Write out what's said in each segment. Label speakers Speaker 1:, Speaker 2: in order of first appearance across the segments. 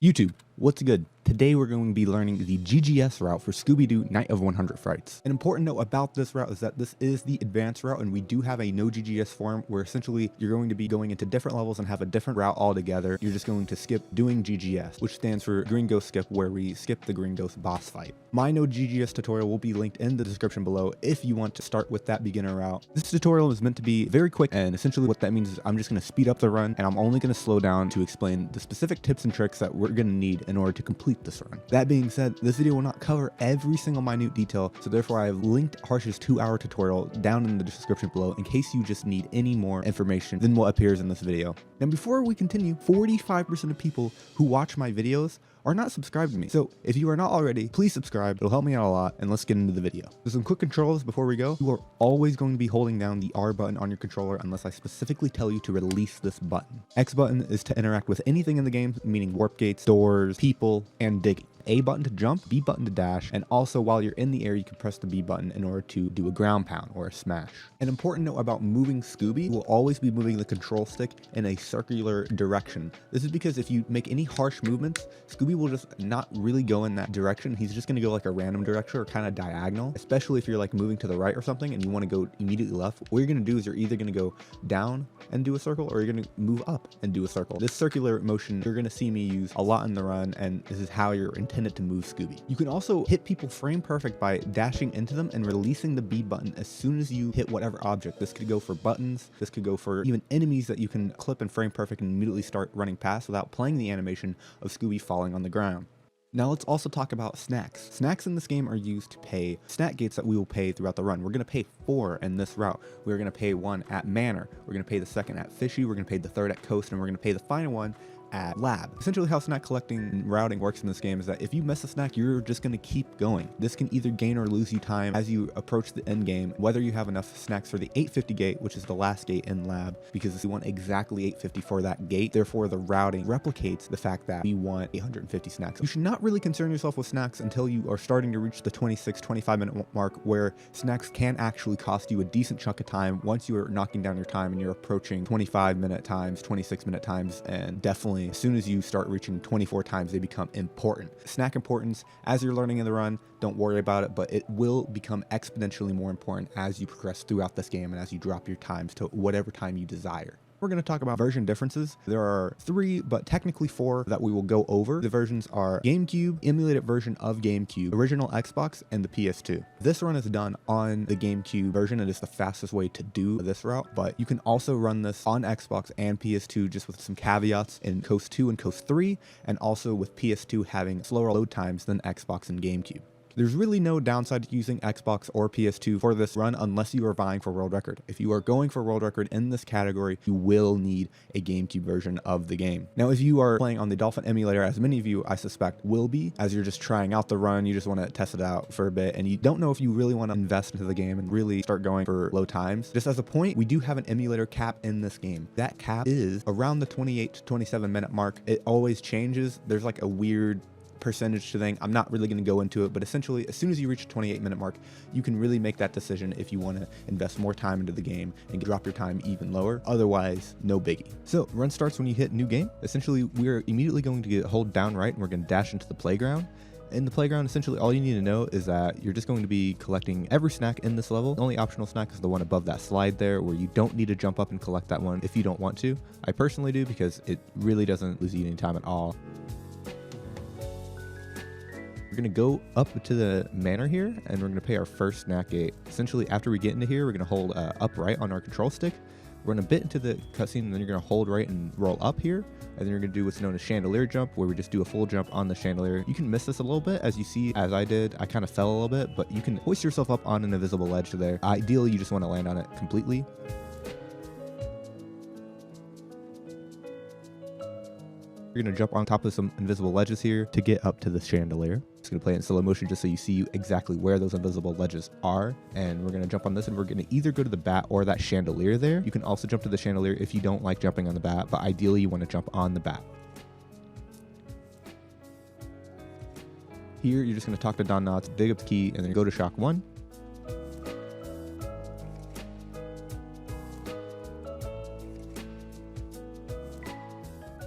Speaker 1: YouTube, what's good? Today we're going to be learning the GGS route for Scooby-Doo Night of 100 Frights. An important note about this route is that this is the advanced route, and we do have a no GGS form where essentially you're going to be going into different levels and have a different route altogether. You're just going to skip doing GGS, which stands for Green Ghost Skip, where we skip the Green Ghost boss fight. My no GGS tutorial will be linked in the description below if you want to start with that beginner route. This tutorial is meant to be very quick, and essentially what that means is I'm just going to speed up the run, and I'm only going to slow down to explain the specific tips and tricks that we're going to need in order to complete this run. That being said, this video will not cover every single minute detail, so therefore I have linked Harsh's 2-hour tutorial down in the description below in case you just need any more information than what appears in this video. Now before we continue, 45% of people who watch my videos are not subscribed to me. So if you are not already, please subscribe. It'll help me out a lot, and let's get into the video. So some quick controls before we go. You are always going to be holding down the R button on your controller unless I specifically tell you to release this button. X button is to interact with anything in the game, meaning warp gates, doors, people, and digging. A button to jump, B button to dash, and also while you're in the air you can press the B button in order to do a ground pound or a smash. An important note about moving Scooby, you will always be moving the control stick in a circular direction. This is because if you make any harsh movements, Scooby will just not really go in that direction. He's just going to go like a random direction or kind of diagonal, especially if you're like moving to the right or something and you want to go immediately left. What you're going to do is you're either going to go down and do a circle or you're going to move up and do a circle. This circular motion you're going to see me use a lot in the run, and this is how you're intended to move Scooby. You can also hit people frame perfect by dashing into them and releasing the B button as soon as you hit whatever object. This could go for buttons, this could go for even enemies that you can clip and frame perfect and immediately start running past without playing the animation of Scooby falling on the ground. Now let's also talk about snacks. Snacks in this game are used to pay snack gates that we will pay throughout the run. We're going to pay 4 in this route. We're going to pay 1 at Manor. We're going to pay the 2nd at Fishy. We're going to pay the 3rd at Coast, and we're going to pay the final one at Lab. Essentially how snack collecting and routing works in this game is that if you miss a snack, you're just going to keep going. This can either gain or lose you time as you approach the end game, whether you have enough snacks for the 850 gate, which is the last gate in Lab, because we want exactly 850 for that gate. Therefore, the routing replicates the fact that we want 850 snacks. You should not really concern yourself with snacks until you are starting to reach the 25 minute mark, where snacks can actually cost you a decent chunk of time once you are knocking down your time and you're approaching 25 minute times, 26 minute times, and definitely as soon as you start reaching 24 times, they become important. Snack importance, as you're learning in the run, don't worry about it, but it will become exponentially more important as you progress throughout this game and as you drop your times to whatever time you desire. We're going to talk about version differences. There are 3, but technically 4 that we will go over. The versions are GameCube, emulated version of GameCube, original Xbox, and the PS2. This run is done on the GameCube version. It is the fastest way to do this route, but you can also run this on Xbox and PS2 just with some caveats in Coast 2 and Coast 3, and also with PS2 having slower load times than Xbox and GameCube. There's really no downside to using Xbox or PS2 for this run unless you are vying for world record. If you are going for world record in this category, you will need a GameCube version of the game. Now, if you are playing on the Dolphin emulator, as many of you I suspect will be, as you're just trying out the run, you just want to test it out for a bit, and you don't know if you really want to invest into the game and really start going for low times. Just as a point, we do have an emulator cap in this game. That cap is around the 28 to 27 minute mark. It always changes. There's like a weird percentage thing. I'm not really going to go into it, but essentially as soon as you reach the 28 minute mark, you can really make that decision if you want to invest more time into the game and drop your time even lower. Otherwise, no biggie. So run starts when you hit new game. Essentially, we're immediately going to hold down right and we're going to dash into the playground. In the playground, essentially all you need to know is that you're just going to be collecting every snack in this level. The only optional snack is the one above that slide there, where you don't need to jump up and collect that one if you don't want to. I personally do because it really doesn't lose you any time at all. We're going to go up to the Manor here, and we're going to pay our first snack gate. Essentially, after we get into here, we're going to hold up right on our control stick. We're going to bit into the cutscene, and then you're going to hold right and roll up here. And then you're going to do what's known as chandelier jump, where we just do a full jump on the chandelier. You can miss this a little bit, as you see, as I did. I kind of fell a little bit, but you can hoist yourself up on an invisible ledge there. Ideally, you just want to land on it completely. You're going to jump on top of some invisible ledges here to get up to the chandelier. It's going to play it in slow motion just so you see exactly where those invisible ledges are. And we're going to jump on this, and we're going to either go to the bat or that chandelier there. You can also jump to the chandelier if you don't like jumping on the bat, but ideally you want to jump on the bat. Here, you're just going to talk to Don Knotts, dig up the key, and then go to Shock 1.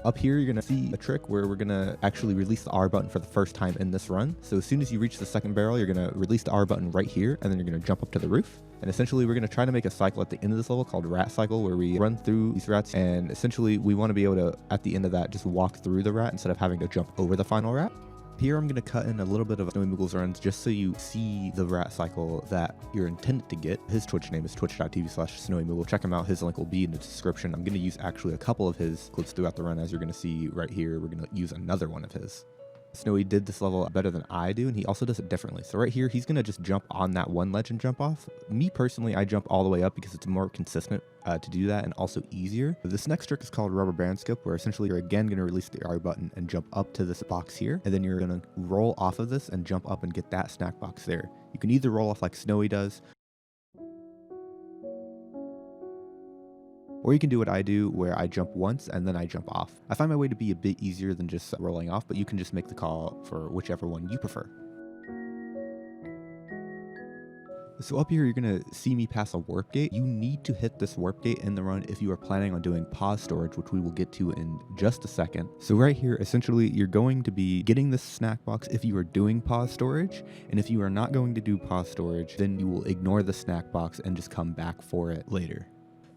Speaker 1: Up here, you're going to see a trick where we're going to actually release the R button for the first time in this run. So as soon as you reach the second barrel, you're going to release the R button right here, and then you're going to jump up to the roof. And essentially, we're going to try to make a cycle at the end of this level called Rat Cycle, where we run through these rats, and essentially we want to be able to, at the end of that, just walk through the rat instead of having to jump over the final rat. Here I'm going to cut in a little bit of Snowy Moogle's runs just so you see the rat cycle that you're intended to get. His Twitch name is twitch.tv/SnowyMoogle. Check him out. His link will be in the description. I'm going to use actually a couple of his clips throughout the run, as you're going to see right here. We're going to use another one of his. Snowy did this level better than I do, and he also does it differently. So right here, he's going to just jump on that one ledge and jump off. Me personally, I jump all the way up because it's more consistent to do that and also easier. This next trick is called Rubberband skip, where essentially you're again going to release the R button and jump up to this box here, and then you're going to roll off of this and jump up and get that snack box there. You can either roll off like Snowy does, or you can do what I do, where I jump once and then I jump off. I find my way to be a bit easier than just rolling off, but you can just make the call for whichever one you prefer. So up here, you're going to see me pass a warp gate. You need to hit this warp gate in the run if you are planning on doing pause storage, which we will get to in just a second. So right here, essentially, you're going to be getting this snack box if you are doing pause storage. And if you are not going to do pause storage, then you will ignore the snack box and just come back for it later.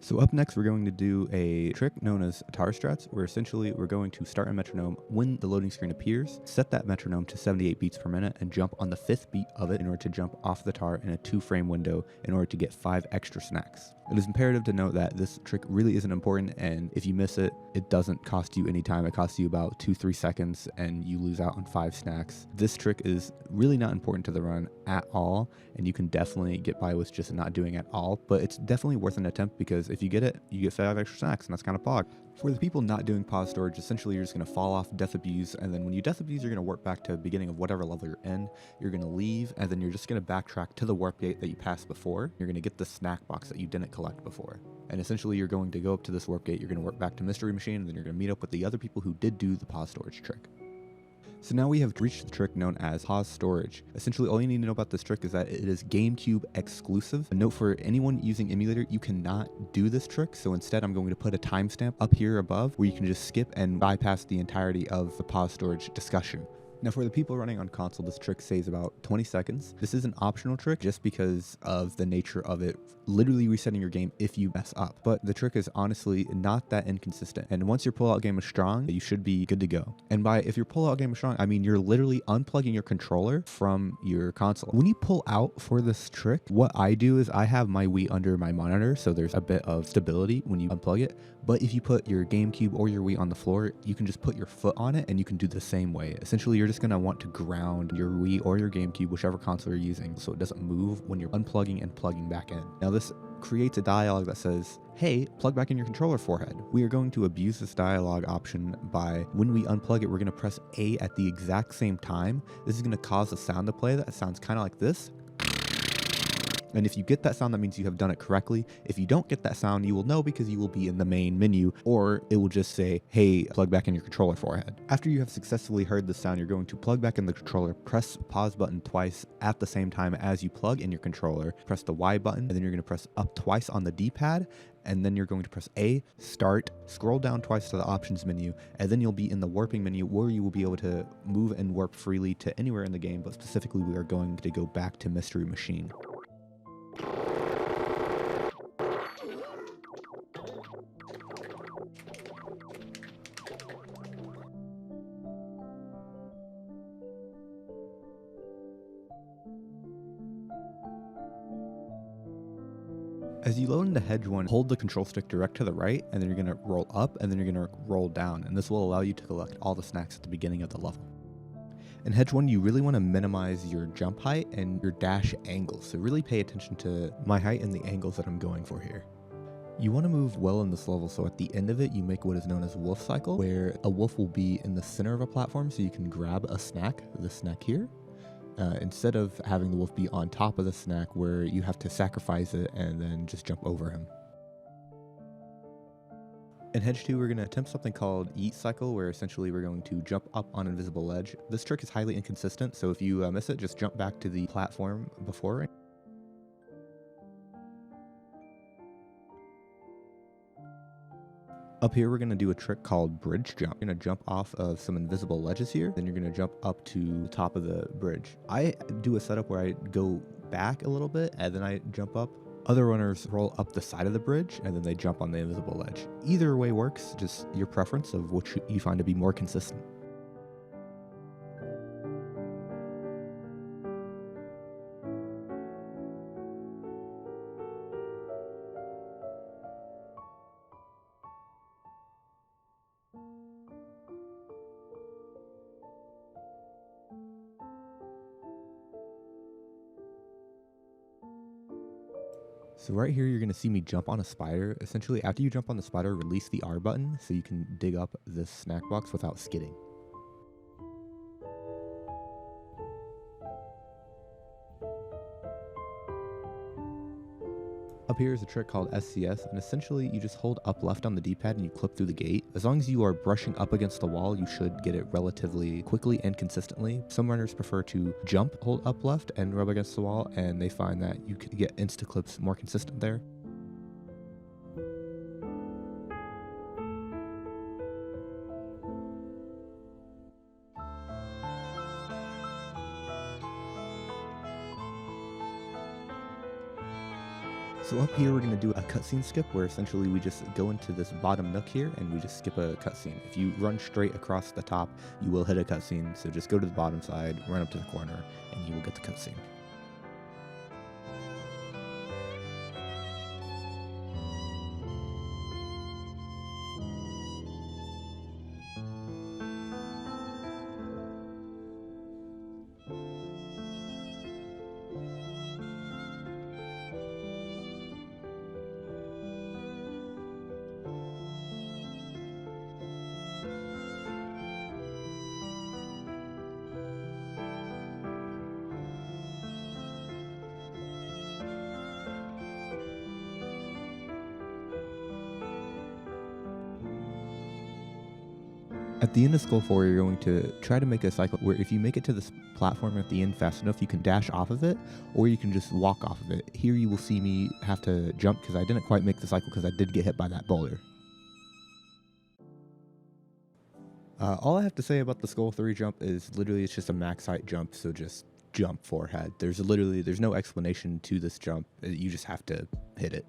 Speaker 1: So up next, we're going to do a trick known as tar strats, where essentially we're going to start a metronome when the loading screen appears, set that metronome to 78 beats per minute, and jump on the 5th beat of it in order to jump off the tar in a 2-frame window in order to get 5 extra snacks. It is imperative to note that this trick really isn't important, and if you miss it, it doesn't cost you any time. It costs you about 2-3 seconds, and you lose out on 5 snacks. This trick is really not important to the run at all, and you can definitely get by with just not doing it at all, but it's definitely worth an attempt because if you get it, you get 5 extra snacks, and that's kind of pog. For the people not doing pause storage, essentially you're just going to fall off, death abuse, and then when you death abuse, you're going to warp back to the beginning of whatever level you're in. You're going to leave, and then you're just going to backtrack to the warp gate that you passed before. You're going to get the snack box that you didn't collect before. And essentially you're going to go up to this warp gate, you're going to warp back to Mystery Machine, and then you're going to meet up with the other people who did do the pause storage trick. So now we have reached the trick known as pause storage. Essentially, all you need to know about this trick is that it is GameCube exclusive. A note for anyone using emulator, you cannot do this trick. So instead, I'm going to put a timestamp up here above where you can just skip and bypass the entirety of the pause storage discussion. Now for the people running on console, this trick saves about 20 seconds. This is an optional trick just because of the nature of it literally resetting your game if you mess up. But the trick is honestly not that inconsistent. And once your pullout game is strong, you should be good to go. And by if your pullout game is strong, I mean you're literally unplugging your controller from your console. When you pull out for this trick, what I do is I have my Wii under my monitor, so there's a bit of stability when you unplug it. But if you put your GameCube or your Wii on the floor, you can just put your foot on it and you can do the same way. Essentially, you're just going to want to ground your Wii or your GameCube, whichever console you're using, so it doesn't move when you're unplugging and plugging back in. Now this creates a dialogue that says, hey, plug back in your controller, forehead. We are going to abuse this dialogue option by when we unplug it, we're going to press A at the exact same time. This is going to cause a sound to play that sounds kind of like this. And if you get that sound, that means you have done it correctly. If you don't get that sound, you will know because you will be in the main menu, or it will just say, hey, plug back in your controller, forehead. After you have successfully heard the sound, you're going to plug back in the controller, press pause button twice at the same time as you plug in your controller, press the Y button, and then you're going to press up twice on the D-pad, and then you're going to press A, start, scroll down twice to the options menu, and then you'll be in the warping menu where you will be able to move and warp freely to anywhere in the game, but specifically we are going to go back to Mystery Machine. As you load into Hedge 1, hold the control stick direct to the right, and then you're going to roll up, and then you're going to roll down, and this will allow you to collect all the snacks at the beginning of the level. In Hedge 1, you really want to minimize your jump height and your dash angles, so really pay attention to my height and the angles that I'm going for here. You want to move well in this level, so at the end of it, you make what is known as wolf cycle, where a wolf will be in the center of a platform, so you can grab a snack, this snack here, instead of having the wolf be on top of the snack where you have to sacrifice it and then just jump over him. In Hedge 2, we're going to attempt something called Yeet cycle, where essentially we're going to jump up on an invisible ledge. This trick is highly inconsistent, so if you miss it, just jump back to the platform before. Up here, we're going to do a trick called bridge jump. You're going to jump off of some invisible ledges here, then you're going to jump up to the top of the bridge. I do a setup where I go back a little bit and then I jump up. Other runners roll up the side of the bridge and then they jump on the invisible ledge. Either way works, just your preference of which you find to be more consistent. So right here, you're going to see me jump on a spider. Essentially, after you jump on the spider, release the R button so you can dig up this snack box without skidding. Up here is a trick called SCS, and essentially you just hold up left on the D-pad and you clip through the gate. As long as you are brushing up against the wall, you should get it relatively quickly and consistently. Some runners prefer to jump, hold up left, and rub against the wall, and they find that you can get insta-clips more consistent there. So up here, we're going to do a cutscene skip where essentially we just go into this bottom nook here and we just skip a cutscene. If you run straight across the top, you will hit a cutscene. So just go to the bottom side, run up to the corner, and you will get the cutscene. At the end of Skull 4, you're going to try to make a cycle where if you make it to this platform at the end fast enough, you can dash off of it, or you can just walk off of it. Here you will see me have to jump because I didn't quite make the cycle because I did get hit by that boulder. All I have to say about the Skull 3 jump is literally it's just a max height jump, so just jump forehead. There's no explanation to this jump. You just have to hit it.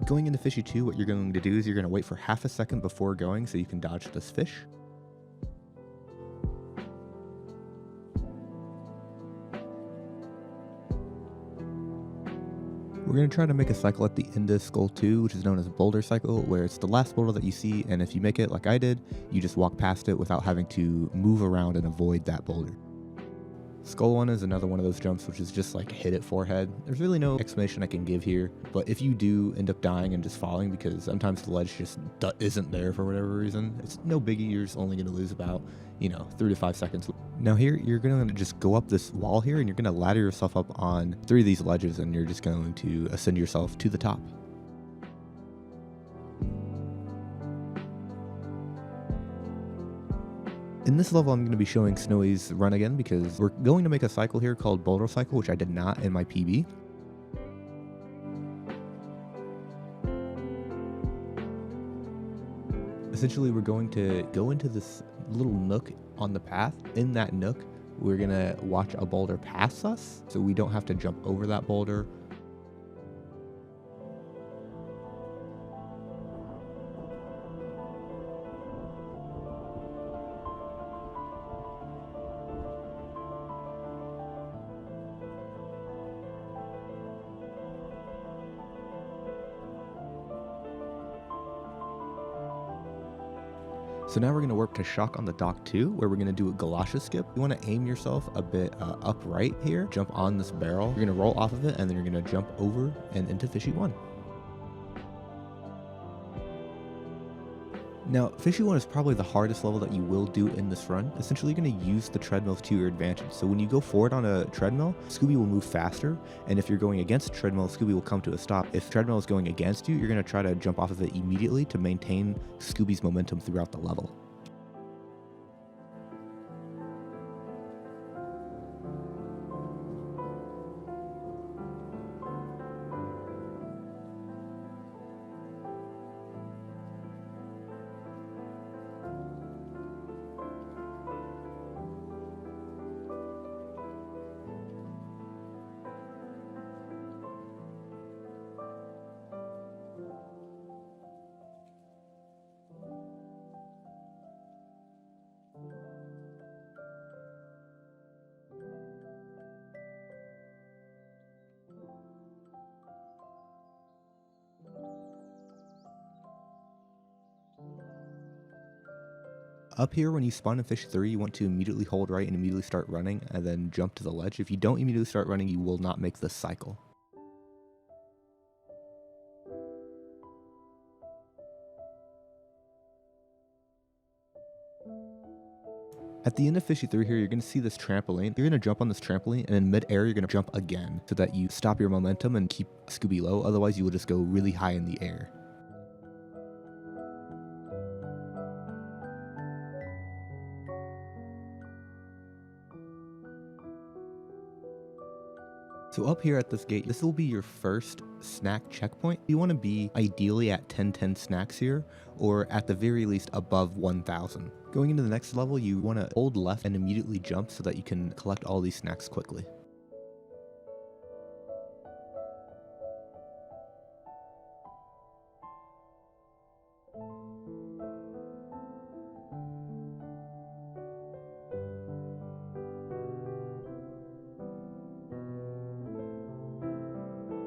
Speaker 1: Going into Fishy 2, what you're going to do is you're going to wait for half a second before going so you can dodge this fish. We're going to try to make a cycle at the end of Skull 2, which is known as Boulder Cycle, where it's the last boulder that you see, and if you make it like I did, you just walk past it without having to move around and avoid that boulder. Skull 1 is another one of those jumps which is just like hit it forehead. There's really no explanation I can give here, but if you do end up dying and just falling because sometimes the ledge just isn't there for whatever reason, it's no biggie. You're just only going to lose about, 3 to 5 seconds. Now here, you're going to just go up this wall here and you're going to ladder yourself up on 3 of these ledges and you're just going to ascend yourself to the top. In this level, I'm going to be showing Snowy's run again because we're going to make a cycle here called Boulder Cycle, which I did not in my PB. Essentially, we're going to go into this little nook on the path. In that nook, we're going to watch a boulder pass us, so we don't have to jump over that boulder. So now we're going to warp to Shock on the Dock 2, where we're going to do a Galoshes skip. You want to aim yourself a bit upright here, jump on this barrel. You're going to roll off of it, and then you're going to jump over and into Fishy 1. Now, Fishy 1 is probably the hardest level that you will do in this run. Essentially, you're going to use the treadmills to your advantage. So when you go forward on a treadmill, Scooby will move faster, and if you're going against a treadmill, Scooby will come to a stop. If treadmill is going against you, you're going to try to jump off of it immediately to maintain Scooby's momentum throughout the level. Up here, when you spawn in Fish 3, you want to immediately hold right and immediately start running, and then jump to the ledge. If you don't immediately start running, you will not make this cycle. At the end of Fishy 3 here, you're going to see this trampoline. You're going to jump on this trampoline, and in mid-air, you're going to jump again so that you stop your momentum and keep Scooby low. Otherwise, you will just go really high in the air. So up here at this gate, this will be your first snack checkpoint. You want to be ideally at 1010 snacks here, or at the very least above 1000. Going into the next level, you want to hold left and immediately jump so that you can collect all these snacks quickly.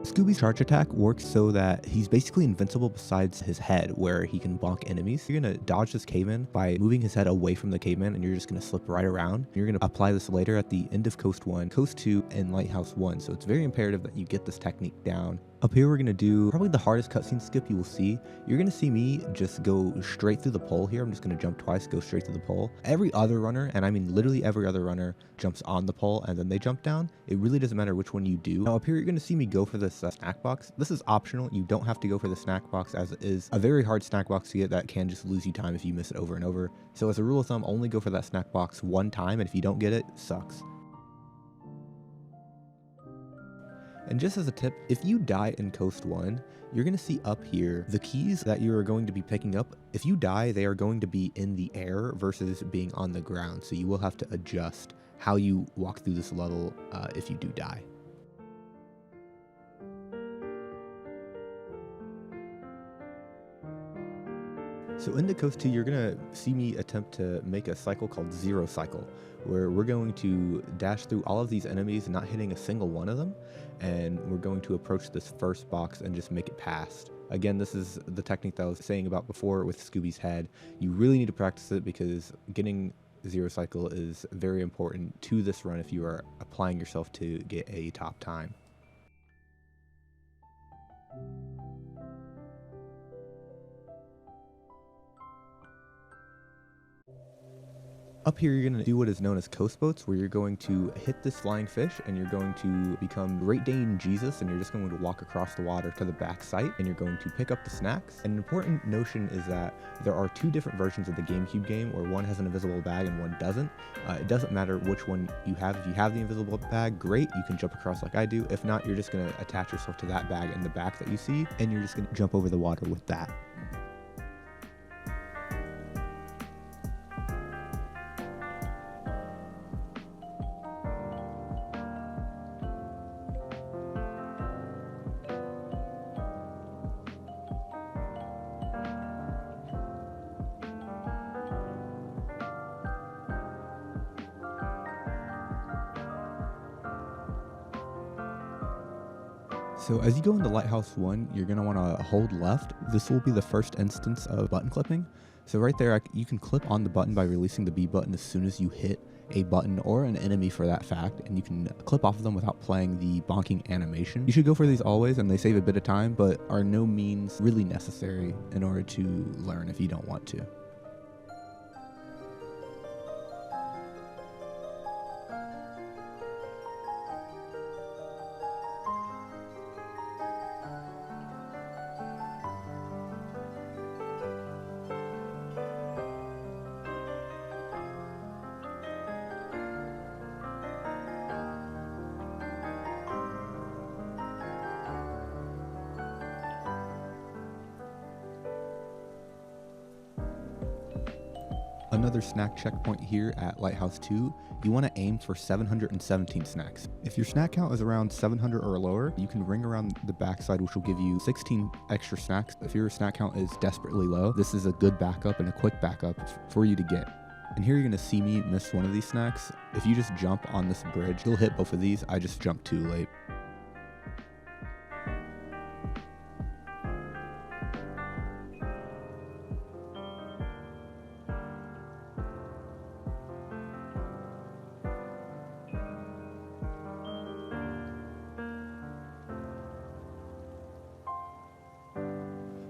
Speaker 1: Scooby's charge attack works so that he's basically invincible besides his head, where he can bonk enemies. You're going to dodge this caveman by moving his head away from the caveman, and you're just going to slip right around. You're going to apply this later at the end of Coast 1, Coast 2, and Lighthouse 1, so it's very imperative that you get this technique down. Up here, we're going to do probably the hardest cutscene skip you will see. You're going to see me just go straight through the pole here. I'm just going to jump twice, go straight through the pole. Every other runner, and I mean literally every other runner, jumps on the pole and then they jump down. It really doesn't matter which one you do. Now up here, you're going to see me go for this snack box. This is optional. You don't have to go for the snack box, as it is a very hard snack box to get that can just lose you time if you miss it over and over. So as a rule of thumb, only go for that snack box one time, and if you don't get it, it sucks. And just as a tip, if you die in Coast 1, you're going to see up here the keys that you are going to be picking up. If you die, they are going to be in the air versus being on the ground. So you will have to adjust how you walk through this level if you do die. So in the Coast 2, you're going to see me attempt to make a cycle called Zero Cycle, where we're going to dash through all of these enemies, not hitting a single one of them, and we're going to approach this first box and just make it past. Again, this is the technique that I was saying about before with Scooby's head. You really need to practice it because getting Zero Cycle is very important to this run if you are applying yourself to get a top time. Up here, you're going to do what is known as coast boats, where you're going to hit this flying fish and you're going to become Great Dane Jesus, and you're just going to walk across the water to the back site, and you're going to pick up the snacks. An important notion is that there are two different versions of the GameCube game, where one has an invisible bag and one doesn't. It doesn't matter which one you have. If you have the invisible bag, great, you can jump across like I do. If not, you're just going to attach yourself to that bag in the back that you see, and you're just going to jump over the water with that. So as you go into Lighthouse 1, you're going to want to hold left. This will be the first instance of button clipping. So right there, you can clip on the button by releasing the B button as soon as you hit a button or an enemy for that fact, and you can clip off of them without playing the bonking animation. You should go for these always, and they save a bit of time, but are no means really necessary in order to learn if you don't want to. Another snack checkpoint here at Lighthouse 2, you want to aim for 717 snacks. If your snack count is around 700 or lower, you can ring around the backside, which will give you 16 extra snacks. If your snack count is desperately low, this is a good backup and a quick backup for you to get. And here you're going to see me miss one of these snacks. If you just jump on this bridge, you'll hit both of these. I just jumped too late.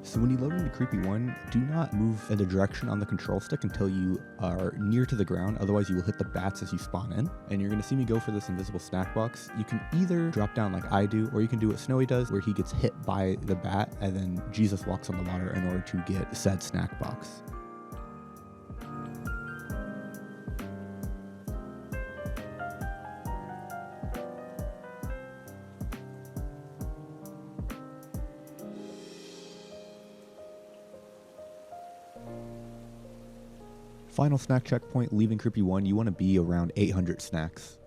Speaker 1: So when you load into Creepy 1, do not move in the direction on the control stick until you are near to the ground, otherwise you will hit the bats as you spawn in. And you're going to see me go for this invisible snack box. You can either drop down like I do, or you can do what Snowy does, where he gets hit by the bat and then Jesus walks on the water in order to get said snack box. Final snack checkpoint, leaving Creepy 1, you want to be around 800 snacks.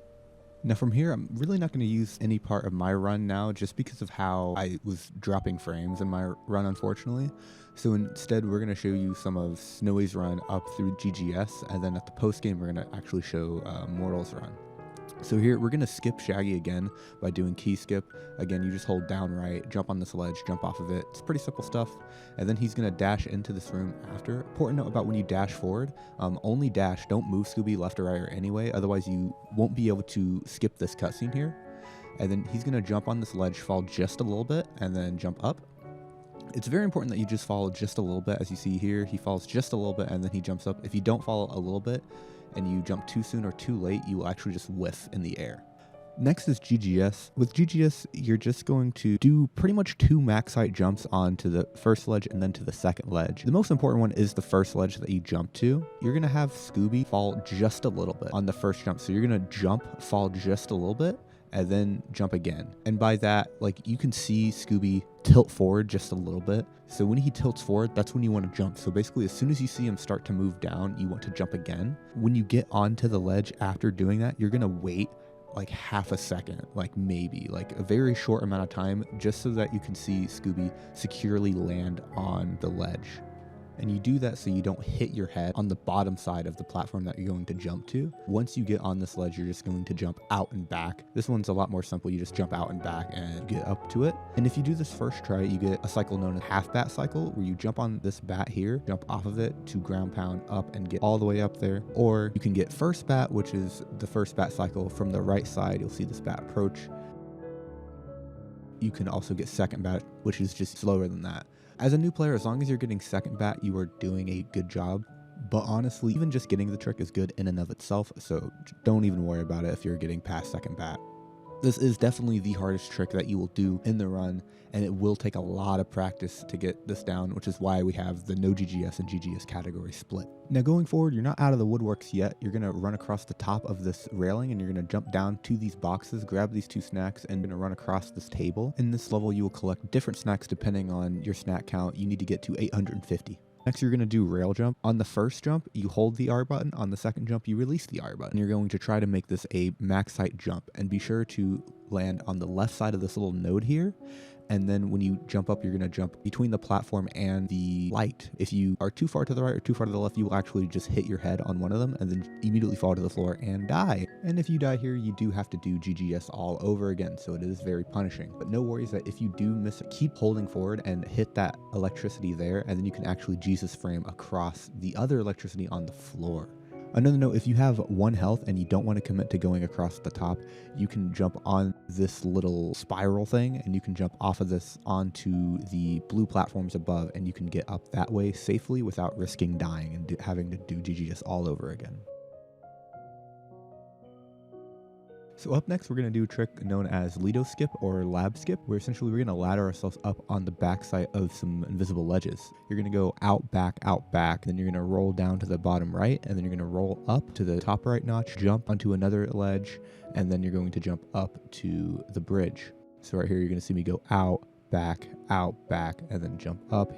Speaker 1: Now from here, I'm really not going to use any part of my run now just because of how I was dropping frames in my run, unfortunately. So instead, we're going to show you some of Snowy's run up through GGS, and then at the post game, we're going to actually show Mortal's run. So here, we're going to skip Shaggy again by doing key skip. Again, you just hold down right, jump on this ledge, jump off of it. It's pretty simple stuff. And then he's going to dash into this room after. Important note about when you dash forward, only dash, don't move Scooby left or right or anyway, otherwise you won't be able to skip this cutscene here. And then he's going to jump on this ledge, fall just a little bit, and then jump up. It's very important that you just follow just a little bit. As you see here, he falls just a little bit and then he jumps up. If you don't follow a little bit and you jump too soon or too late, you will actually just whiff in the air. Next is GGS. With GGS, you're just going to do pretty much 2 max height jumps onto the first ledge and then to the second ledge. The most important one is the first ledge that you jump to. You're going to have Scooby fall just a little bit on the first jump. So you're going to jump, fall just a little bit, and then jump again. And by that, like, you can see Scooby tilt forward just a little bit. So when he tilts forward, that's when you want to jump. So basically, as soon as you see him start to move down, you want to jump again. When you get onto the ledge after doing that, you're going to wait like half a second, like maybe like a very short amount of time, just so that you can see Scooby securely land on the ledge. And you do that so you don't hit your head on the bottom side of the platform that you're going to jump to. Once you get on this ledge, you're just going to jump out and back. This one's a lot more simple. You just jump out and back and get up to it. And if you do this first try, you get a cycle known as half bat cycle, where you jump on this bat here, jump off of it to ground pound up and get all the way up there. Or you can get first bat, which is the first bat cycle from the right side. You'll see this bat approach. You can also get second bat, which is just slower than that. As a new player, as long as you're getting second bat, you are doing a good job. But honestly, even just getting the trick is good in and of itself, so don't even worry about it if you're getting past second bat. This is definitely the hardest trick that you will do in the run, and it will take a lot of practice to get this down, which is why we have the no GGS and GGS category split. Now going forward, you're not out of the woodworks yet. You're going to run across the top of this railing, and you're going to jump down to these boxes, grab these 2 snacks, and you're going to run across this table. In this level, you will collect different snacks depending on your snack count. You need to get to 850. Next, you're going to do rail jump. On the first jump, you hold the R button. On the second jump, you release the R button. You're going to try to make this a max height jump, and be sure to land on the left side of this little node here. And then when you jump up, you're going to jump between the platform and the light. If you are too far to the right or too far to the left, you will actually just hit your head on one of them and then immediately fall to the floor and die. And if you die here, you do have to do GGS all over again, so it is very punishing. But no worries that if you do miss it, keep holding forward and hit that electricity there, and then you can actually Jesus frame across the other electricity on the floor. Another note, if you have 1 health and you don't want to commit to going across the top, you can jump on this little spiral thing, and you can jump off of this onto the blue platforms above, and you can get up that way safely without risking dying and having to do GGS all over again. So up next, we're going to do a trick known as Lito skip or lab skip, where essentially we're going to ladder ourselves up on the backside of some invisible ledges. You're going to go out, back, then you're going to roll down to the bottom right, and then you're going to roll up to the top right notch, jump onto another ledge, and then you're going to jump up to the bridge. So right here, you're going to see me go out, back, and then jump up.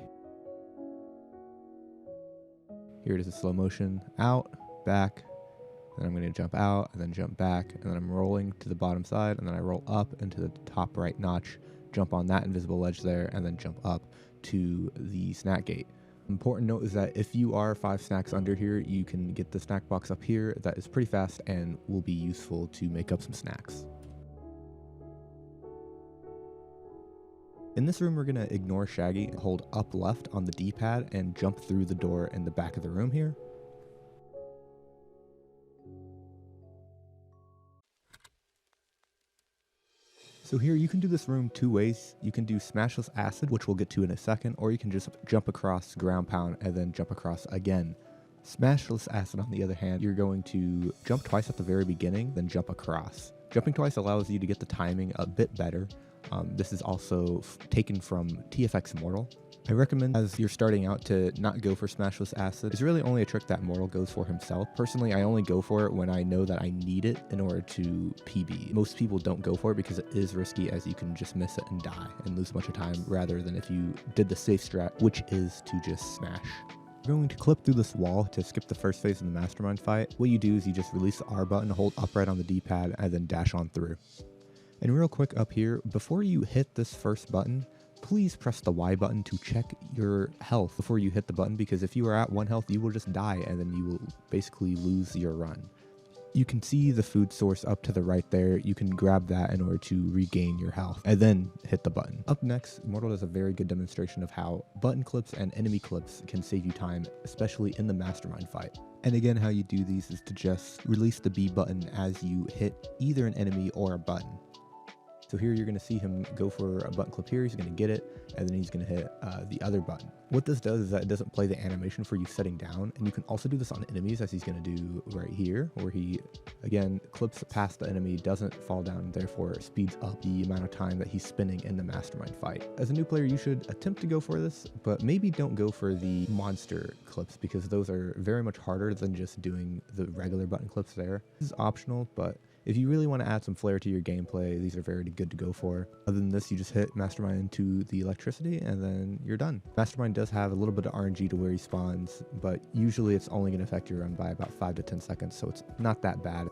Speaker 1: Here it is in slow motion, out, back, then I'm going to jump out and then jump back, and then I'm rolling to the bottom side, and then I roll up into the top right notch, jump on that invisible ledge there, and then jump up to the snack gate. Important note is that if you are 5 snacks under here, you can get the snack box up here. That is pretty fast and will be useful to make up some snacks. In this room, we're going to ignore Shaggy, hold up left on the D-pad, and jump through the door in the back of the room here. So So here you can do this room two ways. You can do smashless acid, which we'll get to in a second, or you can just jump across ground pound and then jump across again. Smashless acid, on the other hand, you're going to jump twice at the very beginning, then jump across. Jumping twice allows you to get the timing a bit better. This is also taken from TFX Mortal. I recommend, as you're starting out, to not go for smashless acid. It's really only a trick that Mortal goes for himself. Personally, I only go for it when I know that I need it in order to PB. Most people don't go for it because it is risky, as you can just miss it and die and lose a bunch of time, rather than if you did the safe strat, which is to just smash. You're going to clip through this wall to skip the first phase of the Mastermind fight. What you do is you just release the R button, hold upright on the D-pad, and then dash on through. And real quick up here, before you hit this first button, please press the Y button to check your health before you hit the button, because if you are at 1 health, you will just die and then you will basically lose your run. You can see the food source up to the right there. You can grab that in order to regain your health and then hit the button. Up next, Mortal does a very good demonstration of how button clips and enemy clips can save you time, especially in the Mastermind fight. And again, how you do these is to just release the B button as you hit either an enemy or a button. So here you're going to see him go for a button clip here, he's going to get it, and then he's going to hit the other button. What this does is that it doesn't play the animation for you setting down, and you can also do this on enemies, as he's going to do right here, where he, again, clips past the enemy, doesn't fall down, therefore speeds up the amount of time that he's spending in the Mastermind fight. As a new player, you should attempt to go for this, but maybe don't go for the monster clips, because those are very much harder than just doing the regular button clips there. This is optional, but if you really want to add some flair to your gameplay, these are very good to go for. Other than this, you just hit Mastermind into the electricity and then you're done. Mastermind does have a little bit of RNG to where he spawns, but usually it's only going to affect your run by about 5 to 10 seconds, so it's not that bad.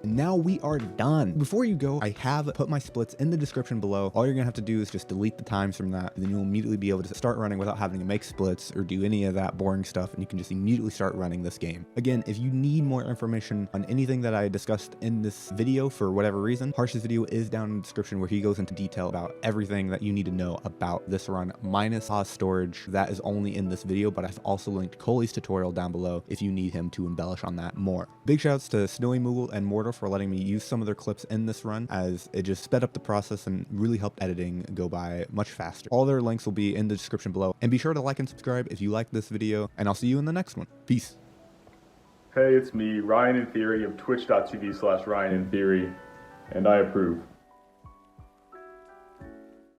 Speaker 1: Now we are done. Before you go, I have put my splits in the description below. All you're gonna have to do is just delete the times from that, and then you'll immediately be able to start running without having to make splits or do any of that boring stuff, and you can just immediately start running this game. Again, if you need more information on anything that I discussed in this video for whatever reason, Harsh's video is down in the description where he goes into detail about everything that you need to know about this run, minus pause storage. That is only in this video, but I've also linked Coley's tutorial down below if you need him to embellish on that more. Big shouts to Snowy Moogle and Mortal for letting me use some of their clips in this run, as it just sped up the process and really helped editing go by much faster. All their links will be in the description below, and be sure to like and subscribe if you like this video, and I'll see you in the next one. Peace.
Speaker 2: Hey, it's me, Ryan in Theory of twitch.tv/RyanInTheory, and I approve.